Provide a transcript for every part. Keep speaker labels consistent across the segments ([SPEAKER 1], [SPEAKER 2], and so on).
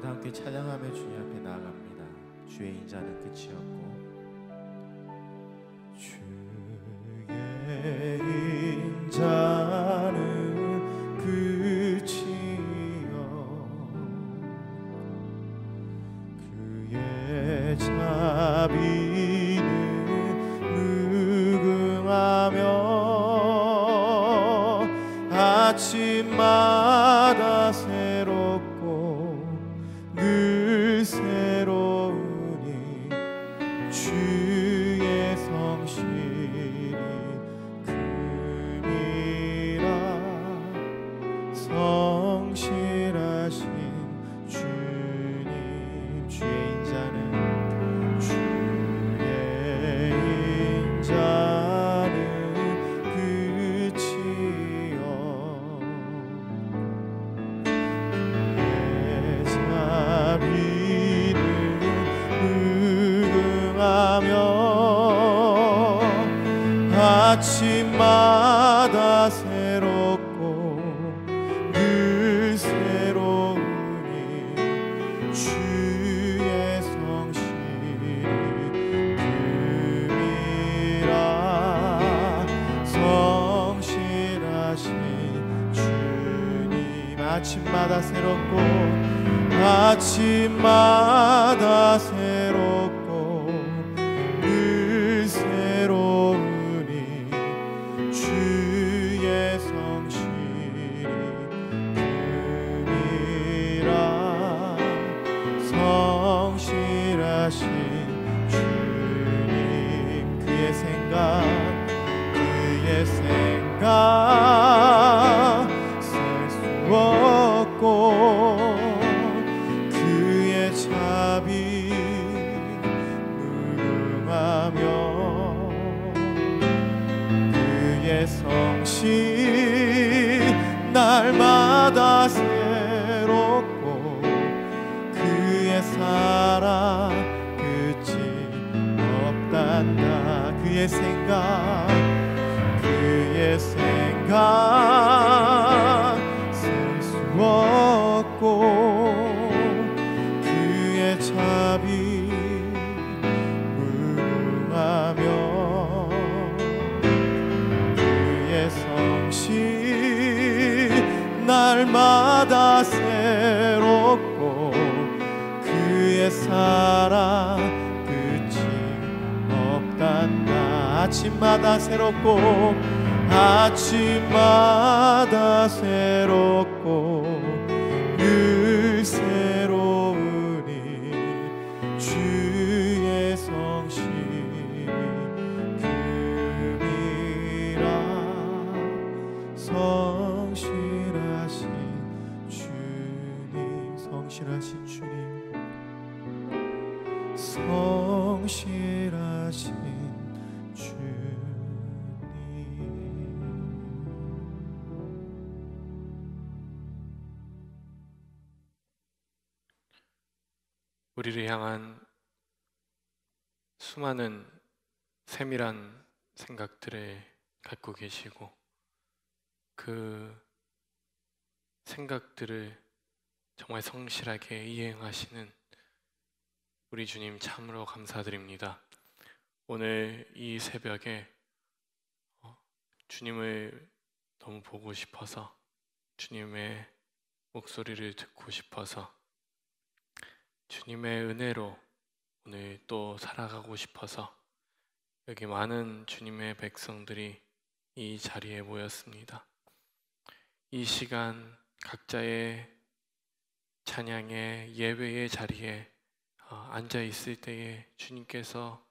[SPEAKER 1] 다 함께 찬양하며 주님 앞에 나아갑니다. 주의 인자는 끝이 없고 주의 인자는 끝이 없고 그의 자비는 무궁하며 아침마다 새롭고 늘 새로우니 주의 성실이 금이라 성실하신 주님 주의 인자는 끝이 없고 그의 자비는 무궁하며 아침마다 새롭고 늘 새로우니 주의 성실이 금이라 성실하신 주님 아침마다 새롭고 아침마다 새롭고 늘 새로우니 주의 성실이 금이라 성실하신 주님 그의 생각 셀 수 없고 그의 자비 무궁하며 그의 성실 날마다 새롭고 그의 사랑 끝이 없단다 그의 생각 셀 수 없고 그의 자비 무궁하며 그의 성실 날마다 새롭고 그의 사랑 끝이 없단다 아침마다 새롭고 아침마다 새롭고 늘 새로우니 주의 성실이 금이라 성실하신 주님 성실하신 주님 성실하신 주님
[SPEAKER 2] 우리를 향한 수많은 세밀한 생각들을 갖고 계시고 그 생각들을 정말 성실하게 이행하시는 우리 주님 참으로 감사드립니다. 오늘 이 새벽에 주님을 너무 보고 싶어서 주님의 목소리를 듣고 싶어서 주님의 은혜로 오늘 또 살아가고 싶어서 여기 많은 주님의 백성들이 이 자리에 모였습니다. 이 시간 각자의 찬양의 예배의 자리에 앉아 있을 때에 주님께서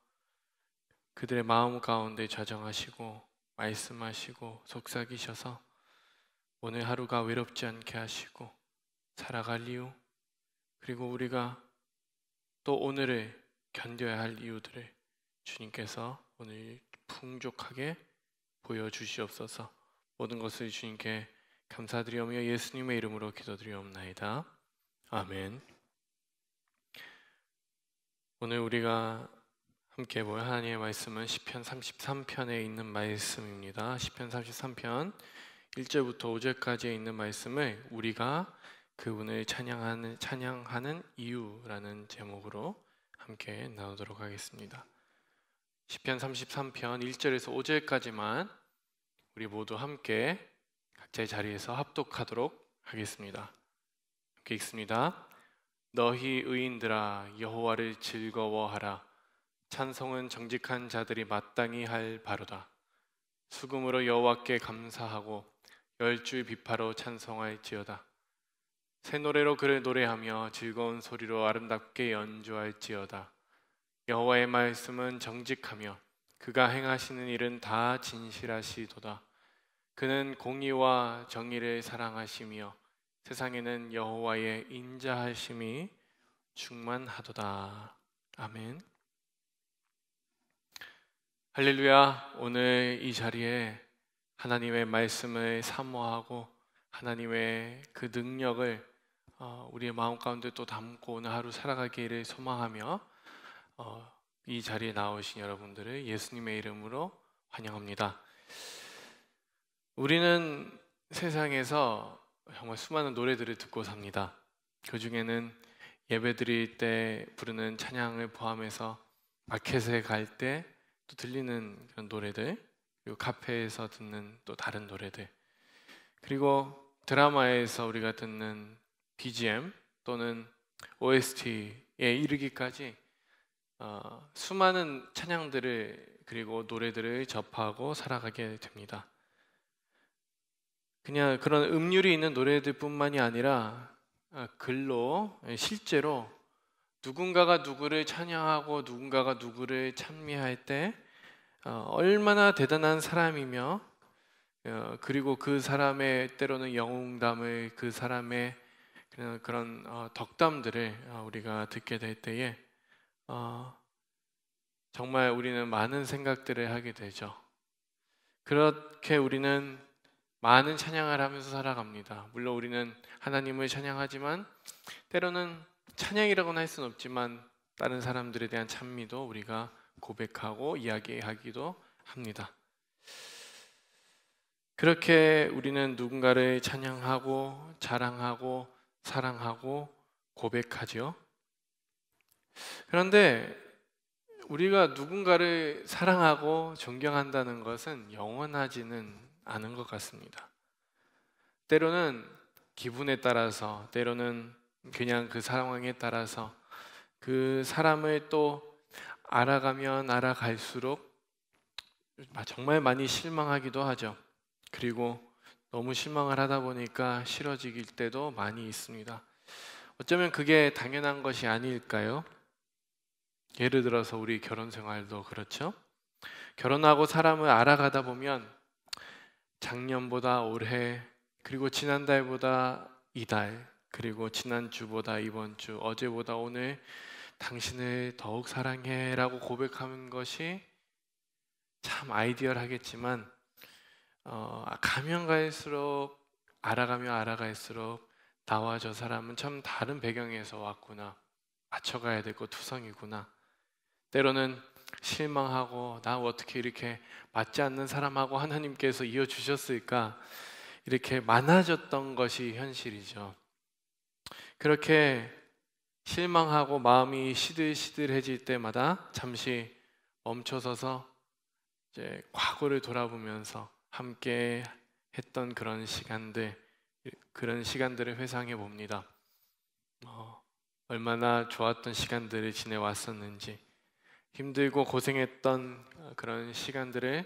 [SPEAKER 2] 그들의 마음 가운데 좌정하시고 말씀하시고 속삭이셔서 오늘 하루가 외롭지 않게 하시고 살아갈 이유 그리고 우리가 또 오늘을 견뎌야 할 이유들을 주님께서 오늘 풍족하게 보여주시옵소서. 모든 것을 주님께 감사드리오며 예수님의 이름으로 기도드리옵나이다. 아멘. 오늘 우리가 함께 볼 하나님의 말씀은 시편 33편에 있는 말씀입니다. 시편 33편 1절부터 5절까지에 있는 말씀을 우리가 그분을 찬양하는 이유라는 제목으로 함께 나누도록 하겠습니다. 시편 33편 1절에서 5절까지만 우리 모두 함께 각자의 자리에서 합독하도록 하겠습니다. 함께 읽습니다. 너희 의인들아 여호와를 즐거워하라. 찬송은 정직한 자들이 마땅히 할 바로다. 수금으로 여호와께 감사하고 열줄 비파로 찬송할지어다. 새 노래로 그를 노래하며 즐거운 소리로 아름답게 연주할지어다. 여호와의 말씀은 정직하며 그가 행하시는 일은 다 진실하시도다. 그는 공의와 정의를 사랑하시며 세상에는 여호와의 인자하심이 충만하도다. 아멘. 할렐루야. 오늘 이 자리에 하나님의 말씀을 사모하고 하나님의 그 능력을 우리의 마음 가운데 또 담고 오늘 하루 살아가기를 소망하며 이 자리에 나오신 여러분들을 예수님의 이름으로 환영합니다. 우리는 세상에서 정말 수많은 노래들을 듣고 삽니다. 그 중에는 예배 드릴 때 부르는 찬양을 포함해서 마켓에 갈 때 또 들리는 그런 노래들, 그리고 카페에서 듣는 또 다른 노래들, 그리고 드라마에서 우리가 듣는 BGM 또는 OST에 이르기까지 수많은 찬양들을 그리고 노래들을 접하고 살아가게 됩니다. 그냥 그런 음률이 있는 노래들뿐만이 아니라 글로 실제로 누군가가 누구를 찬양하고 누군가가 누구를 찬미할 때 얼마나 대단한 사람이며 그리고 그 사람의 때로는 영웅담을 그 사람의 그런 덕담들을 우리가 듣게 될 때에 정말 우리는 많은 생각들을 하게 되죠. 그렇게 우리는 많은 찬양을 하면서 살아갑니다. 물론 우리는 하나님을 찬양하지만 때로는 찬양이라고는 할 수는 없지만 다른 사람들에 대한 찬미도 우리가 고백하고 이야기하기도 합니다. 그렇게 우리는 누군가를 찬양하고 자랑하고 사랑하고 고백하죠. 그런데 우리가 누군가를 사랑하고 존경한다는 것은 영원하지는 않은 것 같습니다. 때로는 기분에 따라서, 때로는 그냥 그 상황에 따라서 그 사람을 또 알아가면 알아갈수록 정말 많이 실망하기도 하죠. 그리고 너무 실망을 하다 보니까 싫어질 때도 많이 있습니다. 어쩌면 그게 당연한 것이 아닐까요? 예를 들어서 우리 결혼 생활도 그렇죠. 결혼하고 사람을 알아가다 보면 작년보다 올해, 그리고 지난달보다 이달, 그리고 지난주보다 이번주, 어제보다 오늘 당신을 더욱 사랑해 라고 고백하는 것이 참 아이디얼하겠지만 가면 갈수록, 알아가면 알아갈수록 나와 저 사람은 참 다른 배경에서 왔구나, 맞춰가야 될 거 투성이구나, 때로는 실망하고 나 어떻게 이렇게 맞지 않는 사람하고 하나님께서 이어주셨을까, 이렇게 많아졌던 것이 현실이죠. 그렇게 실망하고 마음이 시들시들해질 때마다 잠시 멈춰서서 이제 과거를 돌아보면서 함께 했던 그런 시간들을 회상해 봅니다. 얼마나 좋았던 시간들을 지내왔었는지, 힘들고 고생했던 그런 시간들을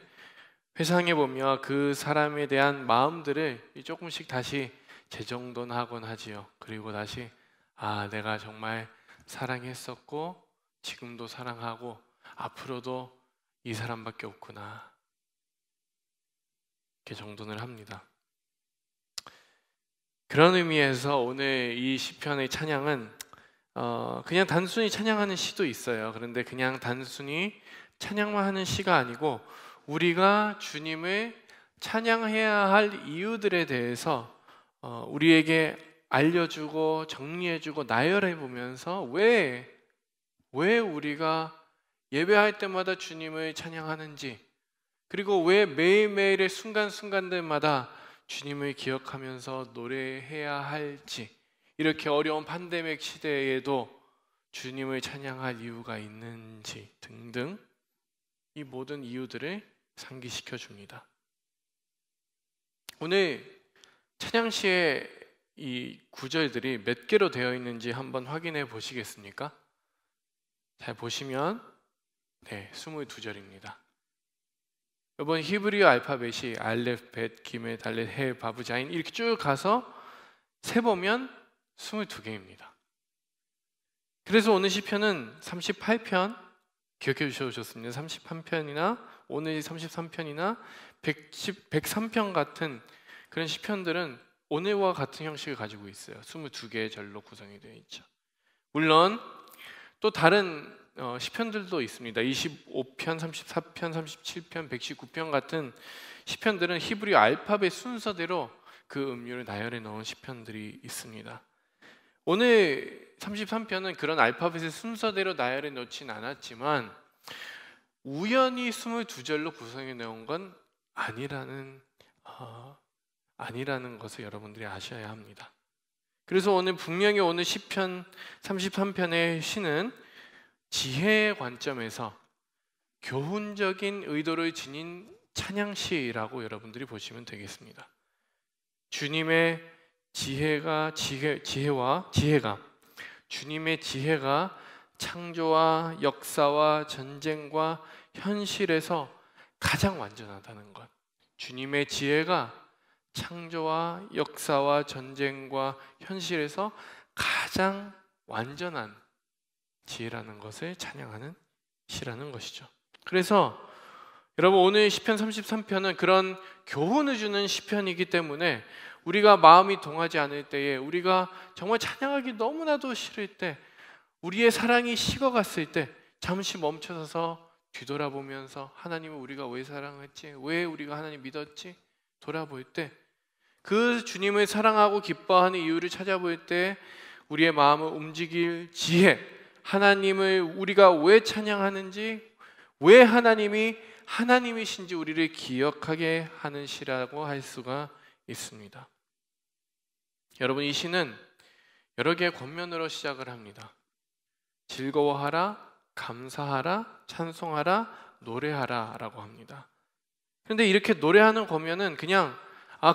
[SPEAKER 2] 회상해 보며 그 사람에 대한 마음들을 조금씩 다시 재정돈하곤 하지요. 그리고 다시 내가 정말 사랑했었고 지금도 사랑하고 앞으로도 이 사람밖에 없구나, 이렇게 정돈을 합니다. 그런 의미에서 오늘 이 시편의 찬양은 그냥 단순히 찬양하는 시도 있어요. 그런데 그냥 단순히 찬양만 하는 시가 아니고 우리가 주님을 찬양해야 할 이유들에 대해서 우리에게 알려주고 정리해주고 나열해보면서 왜 우리가 예배할 때마다 주님을 찬양하는지, 그리고 왜 매일매일의 순간순간들마다 주님을 기억하면서 노래해야 할지, 이렇게 어려운 팬데믹 시대에도 주님을 찬양할 이유가 있는지 등등 이 모든 이유들을 상기시켜 줍니다. 오늘 찬양시의 이 구절들이 몇 개로 되어 있는지 한번 확인해 보시겠습니까? 잘 보시면 22절입니다. 이번 히브리어 알파벳이 알렙, 벳, 기메, 달렛, 해, 바브, 자인 이렇게 쭉 가서 세보면 22개입니다. 그래서 오늘 시편은 38편 기억해 주셔도 좋습니다. 33편이나 오늘 33편이나 103편 같은 그런 시편들은 오늘과 같은 형식을 가지고 있어요. 22개의 절로 구성이 되어 있죠. 물론 또 다른 시편들도 있습니다. 25편, 34편, 37편, 119편 같은 시편들은 히브리 알파벳 순서대로 그 음률을 나열해 놓은 시편들이 있습니다. 오늘 33편은 그런 알파벳의 순서대로 나열해 놓진 않았지만 우연히 22절로 구성해 놓은 건 아니라는 것을 여러분들이 아셔야 합니다. 그래서 오늘 분명히 오늘 시편 33편의 시는 지혜의 관점에서 교훈적인 의도를 지닌 찬양시라고 여러분들이 보시면 되겠습니다. 주님의 지혜가 주님의 지혜가 창조와 역사와 전쟁과 현실에서 가장 완전하다는 것. 주님의 지혜가 창조와 역사와 전쟁과 현실에서 가장 완전한 지혜라는 것을 찬양하는 시라는 것이죠. 그래서 여러분 오늘 시편 33편은 그런 교훈을 주는 시편이기 때문에 우리가 마음이 동하지 않을 때에, 우리가 정말 찬양하기 너무나도 싫을 때, 우리의 사랑이 식어갔을 때 잠시 멈춰서서 뒤돌아보면서 하나님을 우리가 왜 사랑했지? 왜 우리가 하나님 믿었지? 돌아볼 때 그 주님을 사랑하고 기뻐하는 이유를 찾아볼 때 우리의 마음을 움직일 지혜, 하나님을 우리가 왜 찬양하는지, 왜 하나님이신지 우리를 기억하게 하는 시라고 할 수가 있습니다. 여러분 이 시는 여러 개의 권면으로 시작을 합니다. 즐거워하라, 감사하라, 찬송하라, 노래하라 라고 합니다. 그런데 이렇게 노래하는 권면은 그냥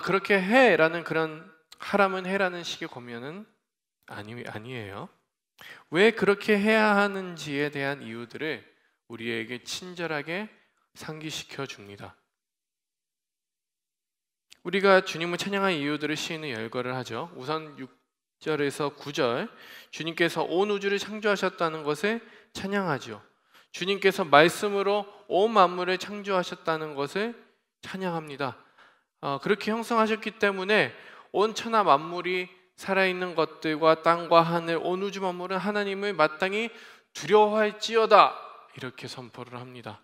[SPEAKER 2] 그렇게 해라는 그런 하라면 해라는 식의 권면은 아니에요. 왜 그렇게 해야 하는지에 대한 이유들을 우리에게 친절하게 상기시켜 줍니다. 우리가 주님을 찬양한 이유들을 시인은 열거를 하죠. 우선 6절에서 9절 주님께서 온 우주를 창조하셨다는 것을 찬양하죠. 주님께서 말씀으로 온 만물을 창조하셨다는 것을 찬양합니다. 그렇게 형성하셨기 때문에 온 천하 만물이 살아있는 것들과 땅과 하늘, 온 우주 만물은 하나님을 마땅히 두려워할지어다 이렇게 선포를 합니다.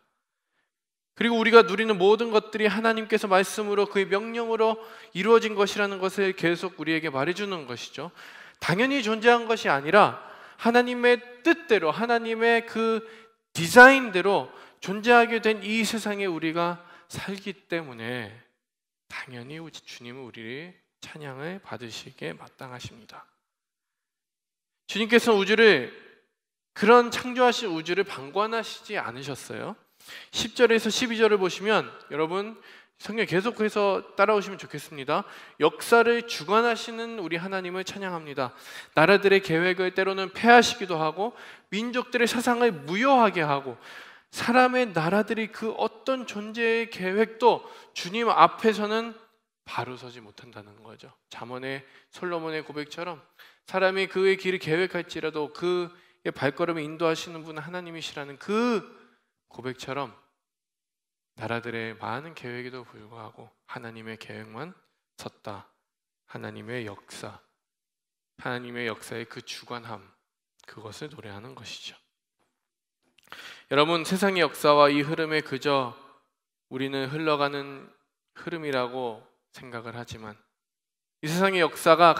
[SPEAKER 2] 그리고 우리가 누리는 모든 것들이 하나님께서 말씀으로 그의 명령으로 이루어진 것이라는 것을 계속 우리에게 말해주는 것이죠. 당연히 존재한 것이 아니라 하나님의 뜻대로, 하나님의 그 디자인대로 존재하게 된 이 세상에 우리가 살기 때문에 당연히 주님은 우리의 찬양을 받으시기에 마땅하십니다. 주님께서 그런 창조하신 우주를 방관하시지 않으셨어요. 10절에서 12절을 보시면 여러분 성경 계속해서 따라오시면 좋겠습니다. 역사를 주관하시는 우리 하나님을 찬양합니다. 나라들의 계획을 때로는 폐하시기도 하고 민족들의 사상을 무효하게 하고 사람의 나라들이 그 어떤 존재의 계획도 주님 앞에서는 바로 서지 못한다는 거죠. 잠언의 솔로몬의 고백처럼 사람이 그의 길을 계획할지라도 그의 발걸음을 인도하시는 분은 하나님이시라는 그 고백처럼 나라들의 많은 계획에도 불구하고 하나님의 계획만 섰다. 하나님의 역사의 그 주관함, 그것을 노래하는 것이죠. 여러분 세상의 역사와 이 흐름에 그저 우리는 흘러가는 흐름이라고 생각을 하지만 이 세상의 역사가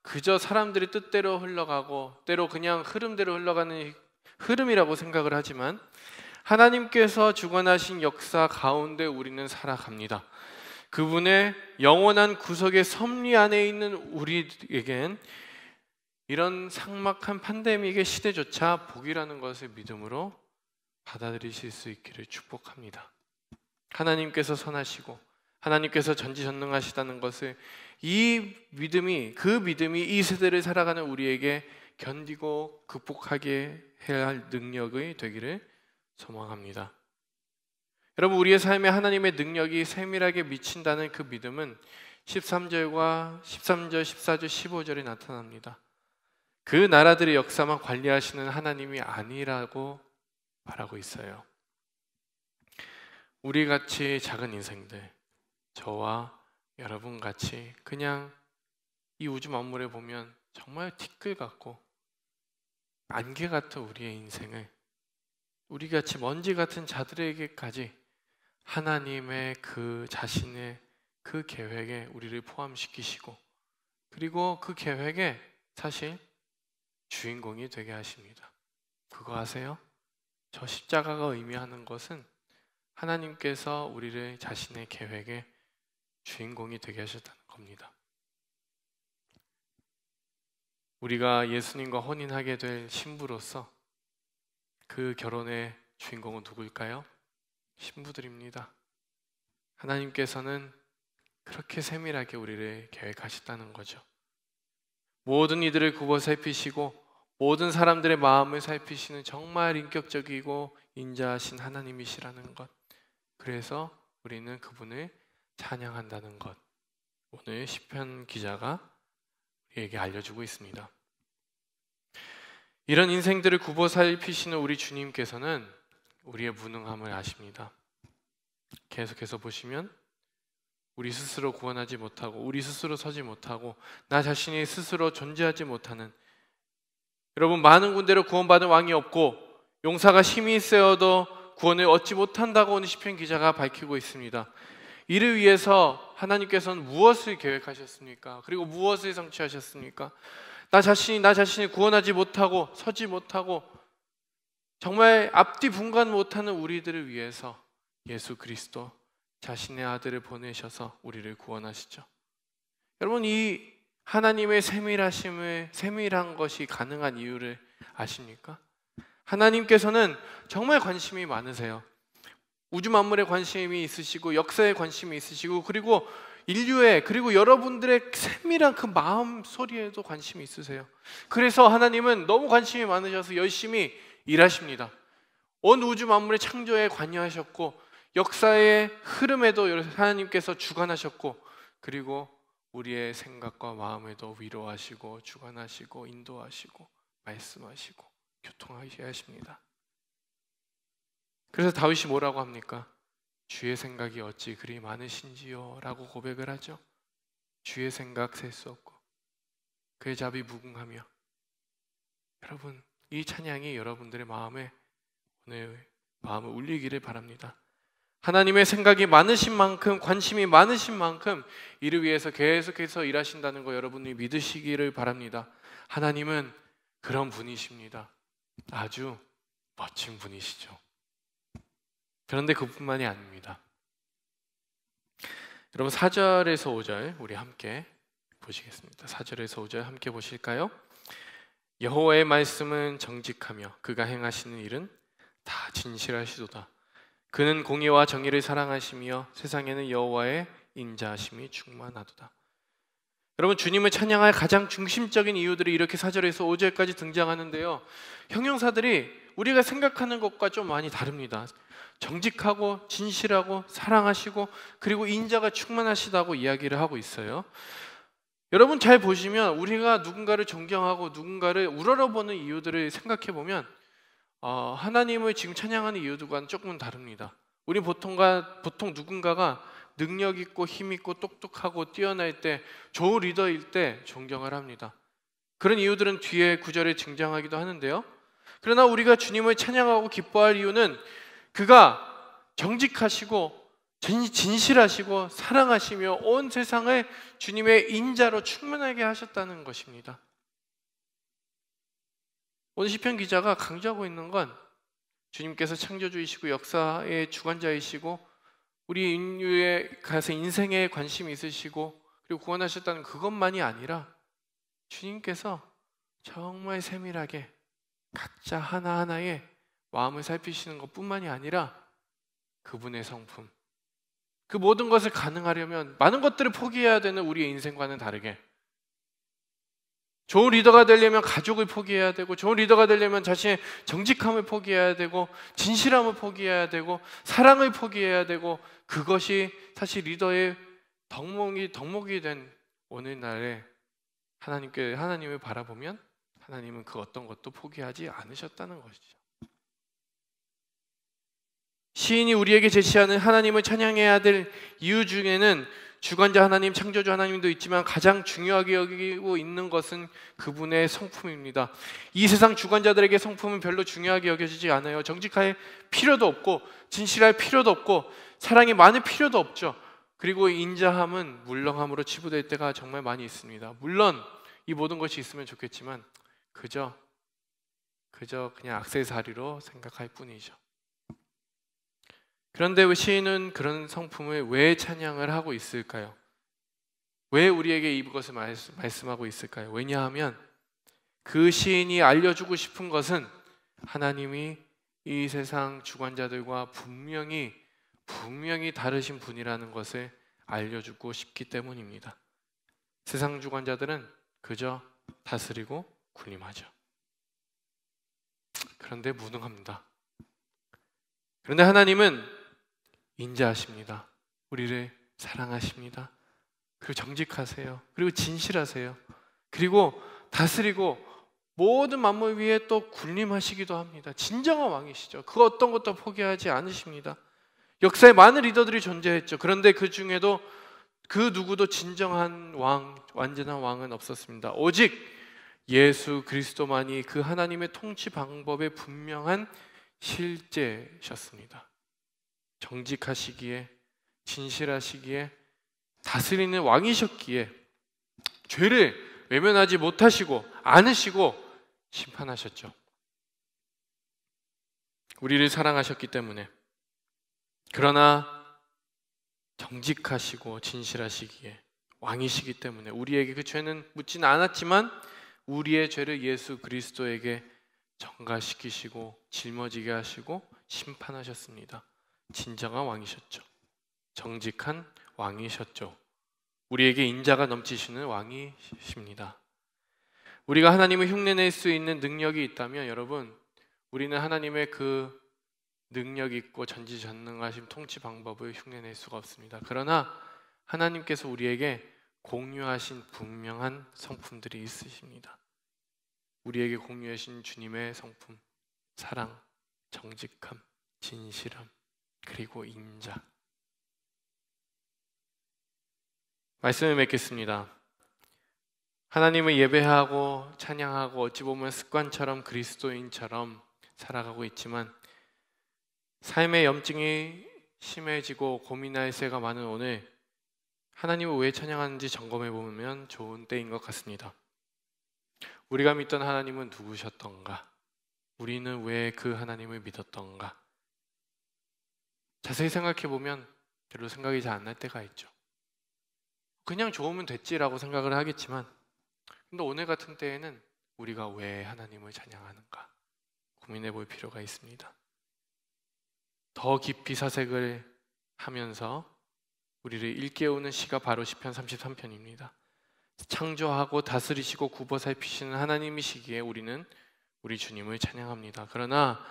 [SPEAKER 2] 그저 사람들의 뜻대로 흘러가고 때로 그냥 흐름대로 흘러가는 흐름이라고 생각을 하지만 하나님께서 주관하신 역사 가운데 우리는 살아갑니다. 그분의 영원한 구속의 섭리 안에 있는 우리에겐 이런 삭막한 팬데믹의 시대조차 복이라는 것을 믿음으로 받아들이실 수 있기를 축복합니다. 하나님께서 선하시고 하나님께서 전지전능하시다는 것을 그 믿음이 이 세대를 살아가는 우리에게 견디고 극복하게 해야 할 능력이 되기를 소망합니다. 여러분, 우리의 삶에 하나님의 능력이 세밀하게 미친다는 그 믿음은 13절, 14절, 15절에 나타납니다. 그 나라들의 역사만 관리하시는 하나님이 아니라고 말하고 있어요. 우리같이 작은 인생들, 저와 여러분같이 그냥 이 우주 만물에 보면 정말 티끌 같고 안개 같은 우리의 인생을 우리같이 먼지 같은 자들에게까지 하나님의 그 자신의 그 계획에 우리를 포함시키시고, 그리고 그 계획에 사실 주인공이 되게 하십니다. 그거 아세요? 저 십자가가 의미하는 것은 하나님께서 우리를 자신의 계획의 주인공이 되게 하셨다는 겁니다. 우리가 예수님과 혼인하게 될 신부로서 그 결혼의 주인공은 누구일까요? 신부들입니다. 하나님께서는 그렇게 세밀하게 우리를 계획하셨다는 거죠. 모든 이들을 굽어 살피시고 모든 사람들의 마음을 살피시는 정말 인격적이고 인자하신 하나님이시라는 것, 그래서 우리는 그분을 찬양한다는 것, 오늘 시편 기자가 우리에게 알려주고 있습니다. 이런 인생들을 굽어 살피시는 우리 주님께서는 우리의 무능함을 아십니다. 계속해서 보시면 우리 스스로 구원하지 못하고 우리 스스로 서지 못하고 나 자신이 스스로 존재하지 못하는, 여러분, 많은 군대로 구원받은 왕이 없고 용사가 힘이 세어도 구원을 얻지 못한다고 오늘 시편 기자가 밝히고 있습니다. 이를 위해서 하나님께서는 무엇을 계획하셨습니까? 그리고 무엇을 성취하셨습니까? 나 자신이 구원하지 못하고 서지 못하고 정말 앞뒤 분간 못하는 우리들을 위해서 예수 그리스도 자신의 아들을 보내셔서 우리를 구원하시죠. 여러분, 이 하나님의 세밀한 것이 가능한 이유를 아십니까? 하나님께서는 정말 관심이 많으세요. 우주 만물에 관심이 있으시고 역사에 관심이 있으시고 그리고 인류에, 그리고 여러분들의 세밀한 그 마음 소리에도 관심이 있으세요. 그래서 하나님은 너무 관심이 많으셔서 열심히 일하십니다. 온 우주 만물의 창조에 관여하셨고 역사의 흐름에도 하나님께서 주관하셨고, 그리고 우리의 생각과 마음에도 위로하시고 주관하시고 인도하시고 말씀하시고 교통하게 하십니다. 그래서 다윗이 뭐라고 합니까? 주의 생각이 어찌 그리 많으신지요? 라고 고백을 하죠. 주의 생각 셀 수 없고 그의 자비 무궁하며. 여러분, 이 찬양이 여러분들의 마음에 오늘 마음을 울리기를 바랍니다. 하나님의 생각이 많으신 만큼, 관심이 많으신 만큼 이를 위해서 계속해서 일하신다는 거 여러분이 믿으시기를 바랍니다. 하나님은 그런 분이십니다. 아주 멋진 분이시죠. 그런데 그뿐만이 아닙니다. 여러분, 4절에서 5절 우리 함께 보시겠습니다. 4절에서 5절 함께 보실까요? 여호와의 말씀은 정직하며 그가 행하시는 일은 다 진실하시도다. 그는 공의와 정의를 사랑하시며 세상에는 여호와의 인자하심이 충만하도다. 여러분, 주님을 찬양할 가장 중심적인 이유들이 이렇게 4절에서 5절까지 등장하는데요, 형용사들이 우리가 생각하는 것과 좀 많이 다릅니다. 정직하고 진실하고 사랑하시고 그리고 인자가 충만하시다고 이야기를 하고 있어요. 여러분, 잘 보시면 우리가 누군가를 존경하고 누군가를 우러러보는 이유들을 생각해 보면 하나님을 지금 찬양하는 이유들과는 조금은 다릅니다. 우리 보통 누군가가 능력 있고 힘 있고 똑똑하고 뛰어날 때, 좋은 리더일 때 존경을 합니다. 그런 이유들은 뒤에 구절에 등장하기도 하는데요, 그러나 우리가 주님을 찬양하고 기뻐할 이유는 그가 정직하시고 진실하시고 사랑하시며 온 세상을 주님의 인자로 충만하게 하셨다는 것입니다. 오늘 시편 기자가 강조하고 있는 건 주님께서 창조주이시고 역사의 주관자이시고 우리 인류에 가서 인생에 관심이 있으시고 그리고 구원하셨다는 그것만이 아니라 주님께서 정말 세밀하게 각자 하나하나의 마음을 살피시는 것뿐만이 아니라 그분의 성품, 그 모든 것을 가능하려면 많은 것들을 포기해야 되는 우리의 인생과는 다르게 좋은 리더가 되려면 가족을 포기해야 되고, 좋은 리더가 되려면 자신의 정직함을 포기해야 되고, 진실함을 포기해야 되고, 사랑을 포기해야 되고, 그것이 사실 리더의 덕목이 된 오늘날에 하나님을 바라보면 하나님은 그 어떤 것도 포기하지 않으셨다는 것이죠. 시인이 우리에게 제시하는 하나님을 찬양해야 될 이유 중에는 주관자 하나님, 창조주 하나님도 있지만 가장 중요하게 여기고 있는 것은 그분의 성품입니다. 이 세상 주관자들에게 성품은 별로 중요하게 여겨지지 않아요. 정직할 필요도 없고, 진실할 필요도 없고, 사랑이 많을 필요도 없죠. 그리고 인자함은 물렁함으로 치부될 때가 정말 많이 있습니다. 물론 이 모든 것이 있으면 좋겠지만 그저 그냥 액세서리로 생각할 뿐이죠. 그런데 시인은 그런 성품을 왜 찬양을 하고 있을까요? 왜 우리에게 이것을 말씀하고 있을까요? 왜냐하면 그 시인이 알려주고 싶은 것은 하나님이 이 세상 주관자들과 분명히 다르신 분이라는 것을 알려주고 싶기 때문입니다. 세상 주관자들은 그저 다스리고 군림하죠. 그런데 무능합니다. 그런데 하나님은 인자하십니다. 우리를 사랑하십니다. 그리고 정직하세요. 그리고 진실하세요. 그리고 다스리고 모든 만물 위에 또 군림하시기도 합니다. 진정한 왕이시죠. 그 어떤 것도 포기하지 않으십니다. 역사에 많은 리더들이 존재했죠. 그런데 그 중에도 그 누구도 진정한 왕, 완전한 왕은 없었습니다. 오직 예수 그리스도만이 그 하나님의 통치 방법의 분명한 실제셨습니다. 정직하시기에, 진실하시기에, 다스리는 왕이셨기에 죄를 외면하지 못하시고 않으시고 심판하셨죠. 우리를 사랑하셨기 때문에. 그러나 정직하시고 진실하시기에, 왕이시기 때문에 우리에게 그 죄는 묻지는 않았지만 우리의 죄를 예수 그리스도에게 전가시키시고 짊어지게 하시고 심판하셨습니다. 진정한 왕이셨죠. 정직한 왕이셨죠. 우리에게 인자가 넘치시는 왕이십니다. 우리가 하나님을 흉내낼 수 있는 능력이 있다면 여러분, 우리는 하나님의 그 능력 있고 전지전능하신 통치 방법을 흉내낼 수가 없습니다. 그러나 하나님께서 우리에게 공유하신 분명한 성품들이 있으십니다. 우리에게 공유하신 주님의 성품, 사랑, 정직함, 진실함, 그리고 인자. 말씀을 맺겠습니다. 하나님을 예배하고 찬양하고 어찌 보면 습관처럼 그리스도인처럼 살아가고 있지만 삶의 염증이 심해지고 고민할 새가 많은 오늘, 하나님을 왜 찬양하는지 점검해 보면 좋은 때인 것 같습니다. 우리가 믿던 하나님은 누구셨던가? 우리는 왜 그 하나님을 믿었던가? 자세히 생각해 보면 별로 생각이 잘 안 날 때가 있죠. 그냥 좋으면 됐지라고 생각을 하겠지만, 근데 오늘 같은 때에는 우리가 왜 하나님을 찬양하는가 고민해 볼 필요가 있습니다. 더 깊이 사색을 하면서 우리를 일깨우는 시가 바로 시편 33편입니다. 창조하고 다스리시고 굽어 살피시는 하나님이시기에 우리는 우리 주님을 찬양합니다. 그러나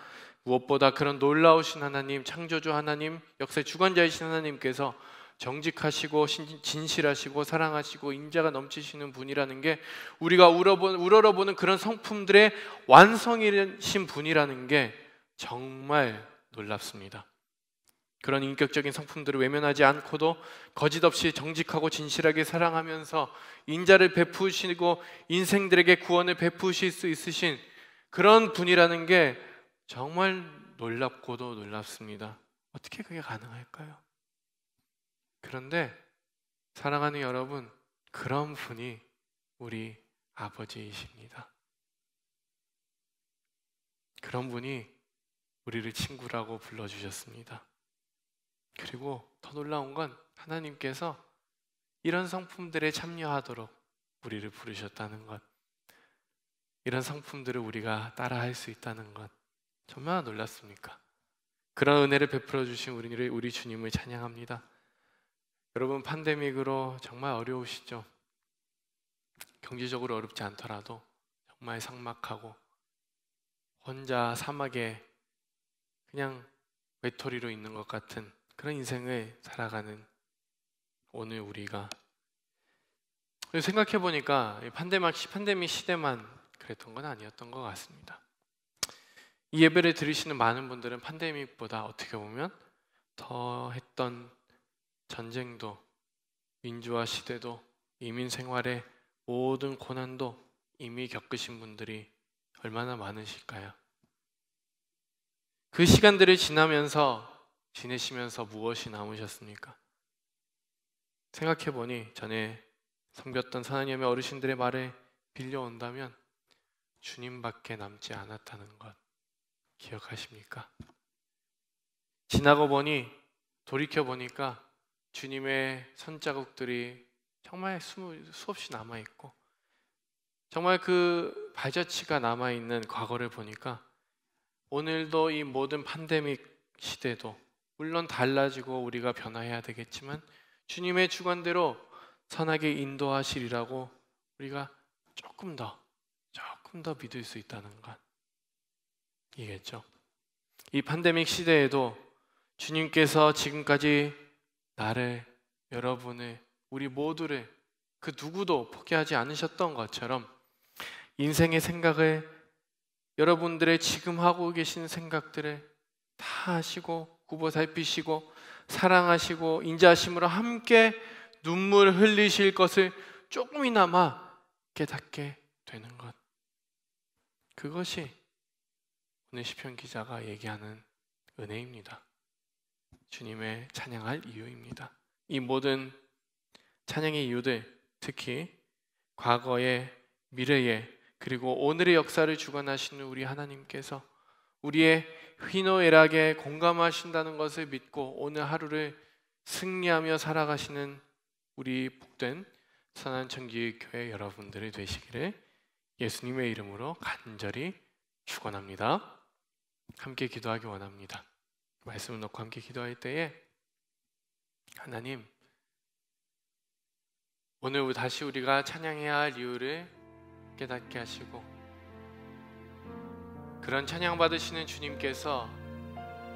[SPEAKER 2] 무엇보다 그런 놀라우신 하나님, 창조주 하나님, 역사의 주관자이신 하나님께서 정직하시고 진실하시고 사랑하시고 인자가 넘치시는 분이라는 게, 우리가 우러러보는 그런 성품들의 완성이신 분이라는 게 정말 놀랍습니다. 그런 인격적인 성품들을 외면하지 않고도 거짓없이 정직하고 진실하게 사랑하면서 인자를 베푸시고 인생들에게 구원을 베푸실 수 있으신 그런 분이라는 게 정말 놀랍고도 놀랍습니다. 어떻게 그게 가능할까요? 그런데 사랑하는 여러분, 그런 분이 우리 아버지이십니다. 그런 분이 우리를 친구라고 불러주셨습니다. 그리고 더 놀라운 건 하나님께서 이런 성품들에 참여하도록 우리를 부르셨다는 것. 이런 상품들을 우리가 따라할 수 있다는 것 얼마나 놀랐습니까? 그런 은혜를 베풀어 주신 우리 주님을 찬양합니다. 여러분, 팬데믹으로 정말 어려우시죠? 경제적으로 어렵지 않더라도 정말 삭막하고 혼자 사막에 그냥 외톨이로 있는 것 같은 그런 인생을 살아가는 오늘 우리가, 생각해 보니까 팬데믹 시대만 그랬던 건 아니었던 것 같습니다. 이 예배를 들으시는 많은 분들은 팬데믹보다 어떻게 보면 더 했던 전쟁도, 민주화 시대도, 이민 생활의 모든 고난도 이미 겪으신 분들이 얼마나 많으실까요? 그 시간들을 지내시면서 무엇이 남으셨습니까? 생각해보니 전에 섬겼던 하나님의 어르신들의 말에 빌려온다면 주님밖에 남지 않았다는 것 기억하십니까? 지나고 보니, 돌이켜보니까 주님의 손자국들이 정말 수없이 남아있고, 정말 그 발자취가 남아있는 과거를 보니까 오늘도 이 모든 팬데믹 시대도 물론 달라지고 우리가 변화해야 되겠지만 주님의 주관대로 선하게 인도하시리라고 우리가 조금 더 믿을 수 있다는 것 이겠죠. 이 팬데믹 시대에도 주님께서 지금까지 나를, 여러분을, 우리 모두를 그 누구도 포기하지 않으셨던 것처럼 인생의 생각을, 여러분들의 지금 하고 계신 생각들을 다 하시고 굽어 살피시고 사랑하시고 인자하심으로 함께 눈물 흘리실 것을 조금이나마 깨닫게 되는 것, 그것이 오늘 시편 기자가 얘기하는 은혜입니다. 주님의 찬양할 이유입니다. 이 모든 찬양의 이유들, 특히 과거의, 미래의, 그리고 오늘의 역사를 주관하시는 우리 하나님께서 우리의 희노애락에 공감하신다는 것을 믿고 오늘 하루를 승리하며 살아가시는 우리 복된 선한 청기교회 여러분들이 되시기를 예수님의 이름으로 간절히 축원합니다. 함께 기도하기 원합니다. 말씀을 놓고 함께 기도할 때에 하나님, 오늘 다시 우리가 찬양해야 할 이유를 깨닫게 하시고 그런 찬양 받으시는 주님께서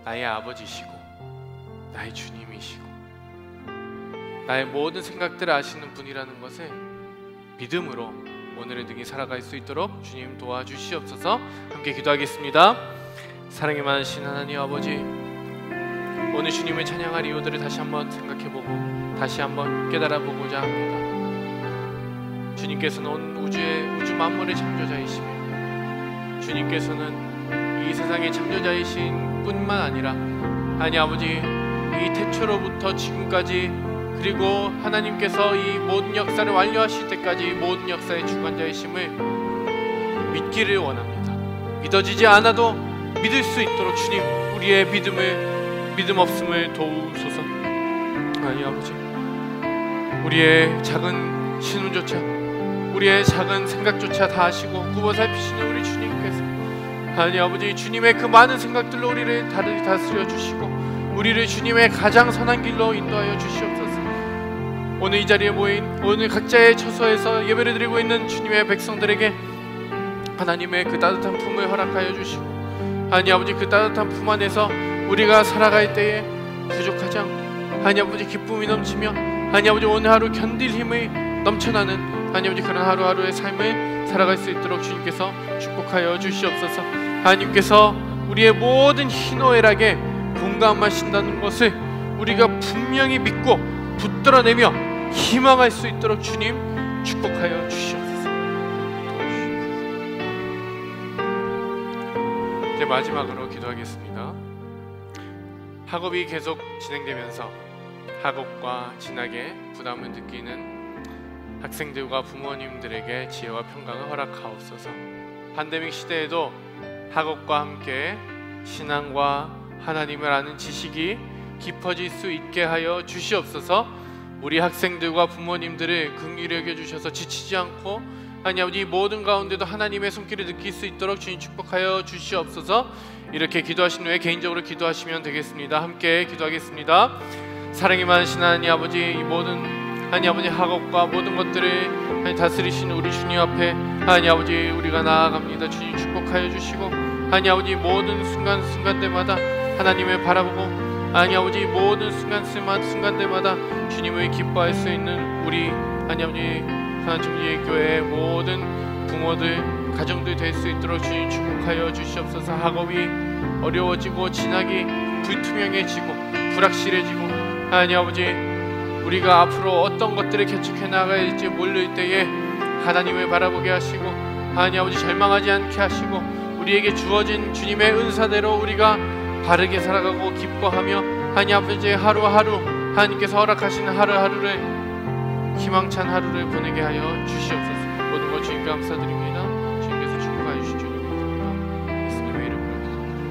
[SPEAKER 2] 나의 아버지시고 나의 주님이시고 나의 모든 생각들을 아시는 분이라는 것을 믿음으로 오늘의 등이 살아갈 수 있도록 주님 도와주시옵소서. 함께 기도하겠습니다. 사랑이 많으신 하나님 아버지, 오늘 주님을 찬양할 이유들을 다시 한번 생각해보고 다시 한번 깨달아보고자 합니다. 주님께서는 온 우주 만물의 창조자이시며 주님께서는 이 세상의 창조자이신 뿐만 아니라 하나님 아버지, 이 태초로부터 지금까지, 그리고 하나님께서 이 모든 역사를 완료하실 때까지 모든 역사의 주관자이심을 믿기를 원합니다. 믿어지지 않아도 믿을 수 있도록 주님, 우리의 믿음 없음을 도우소서. 하나님 아버지, 우리의 작은 신음조차, 우리의 작은 생각조차 다 아시고 굽어 살피시는 우리 주님께서 하나님 아버지, 주님의 그 많은 생각들로 우리를 다스려 주시고 우리를 주님의 가장 선한 길로 인도하여 주시옵소서. 오늘 이 자리에 모인 오늘 각자의 처소에서 예배를 드리고 있는 주님의 백성들에게 하나님의 그 따뜻한 품을 허락하여 주시고 하나님 아버지, 그 따뜻한 품 안에서 우리가 살아갈 때에 부족하지 않고 하나님 아버지 기쁨이 넘치며 하나님 아버지 오늘 하루 견딜 힘이 넘쳐나는 하나님 아버지 그런 하루하루의 삶을 살아갈 수 있도록 주님께서 축복하여 주시옵소서. 하나님께서 우리의 모든 희노애락에 공감하신다는 것을 우리가 분명히 믿고 붙들어내며 희망할 수 있도록 주님 축복하여 주시옵소서. 이제 마지막으로 기도하겠습니다. 학업이 계속 진행되면서 학업과 진학에 부담을 느끼는 학생들과 부모님들에게 지혜와 평강을 허락하옵소서. 팬데믹 시대에도 학업과 함께 신앙과 하나님을 아는 지식이 깊어질 수 있게 하여 주시옵소서. 우리 학생들과 부모님들을 긍휼히 여겨 주셔서 지치지 않고 하나님 아버지, 이 모든 가운데도 하나님의 손길을 느낄 수 있도록 주님 축복하여 주시옵소서. 이렇게 기도하신 후에 개인적으로 기도하시면 되겠습니다. 함께 기도하겠습니다. 사랑이 많으신 하나님 아버지, 이 모든 하나님 아버지 학업과 모든 것들을 하나님 다스리시는 우리 주님 앞에 하나님 아버지 우리가 나아갑니다. 주님 축복하여 주시고, 하나님 아버지 모든 순간순간들마다 하나님을 바라보고, 하나님 아버지 모든 순간들마다 주님을 기뻐할 수 있는 우리 하나님 아버지 하나님의 모든 부모들, 가정들 될 수 있도록 주님 축복하여 주시옵소서. 학업이 어려워지고 진학이 불투명해지고 불확실해지고, 하나님 아버지 우리가 앞으로 어떤 것들을 개척해 나가야 할지 모를 때에 하나님을 바라보게 하시고, 하나님 아버지 절망하지 않게 하시고, 우리에게 주어진 주님의 은사대로 우리가 바르게 살아가고 기뻐하며, 하나님 아버지 하루하루 하나님께서 허락하시는 하루하루를 희망찬 하루를 보내게 하여 주시옵소서. 모든 것 주님 감사드립니다. 주님께서 축복하여 주시죠. 예수님의 이름으로 기도드립니다.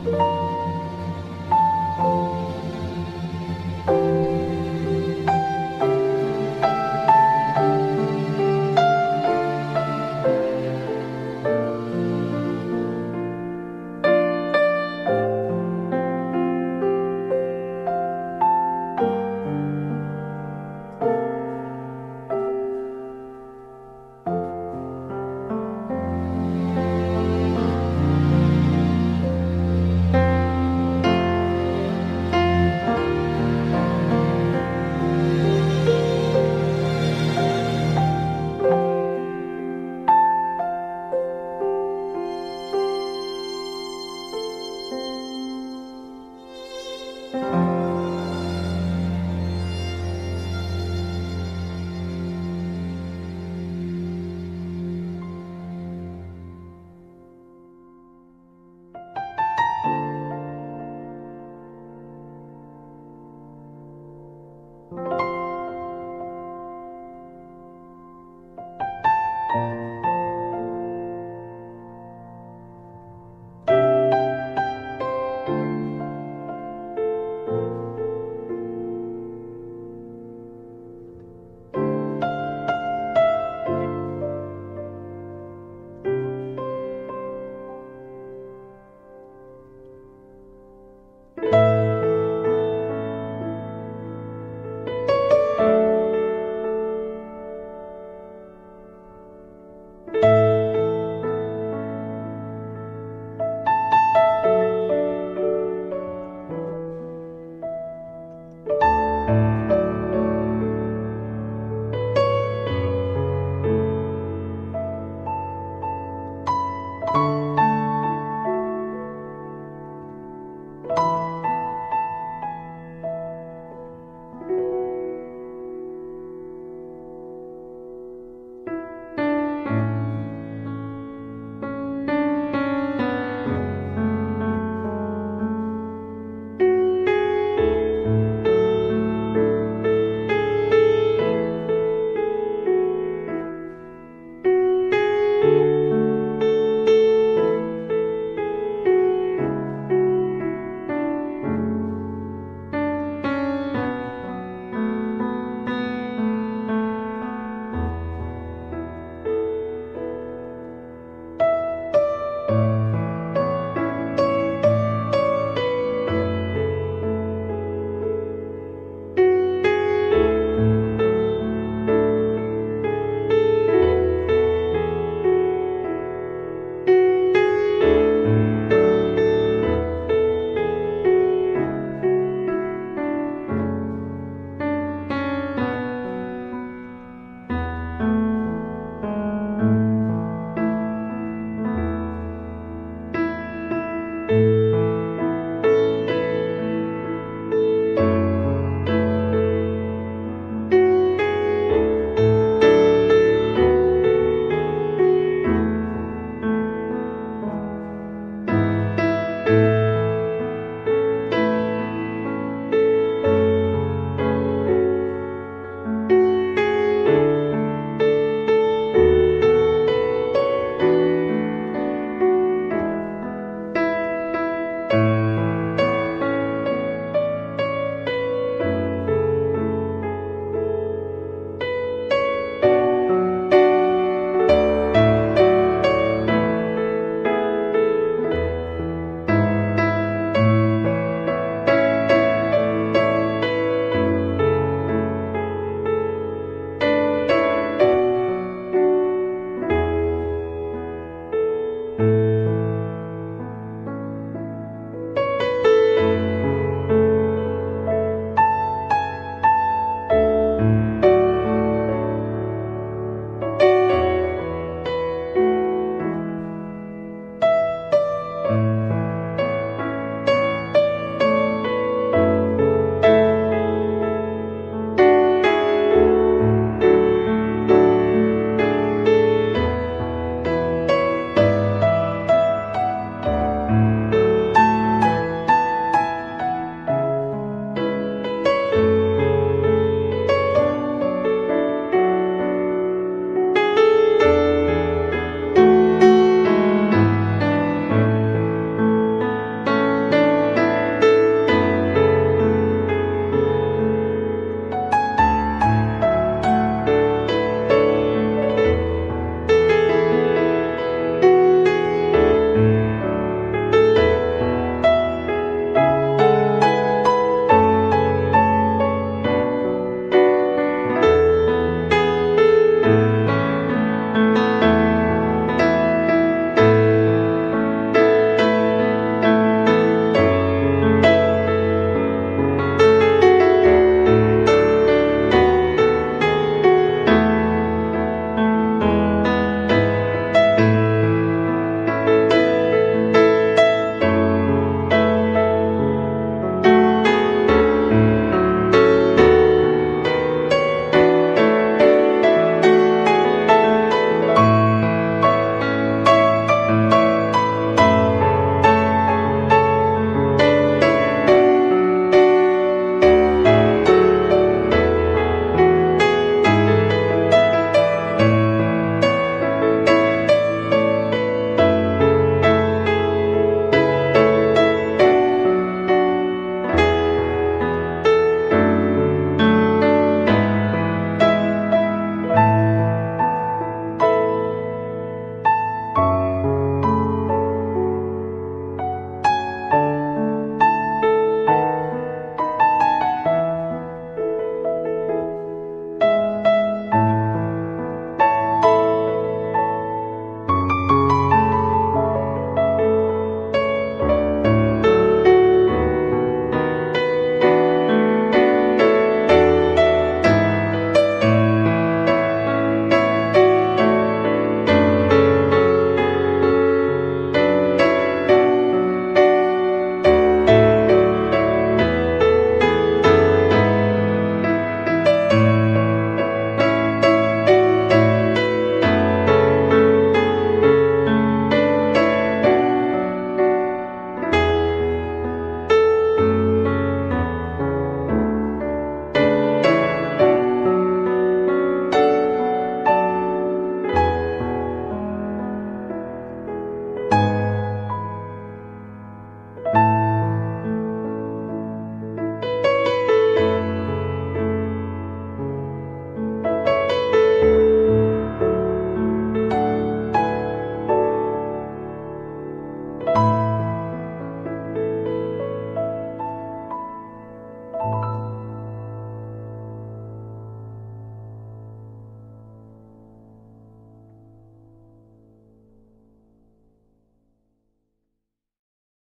[SPEAKER 2] 감사합니다.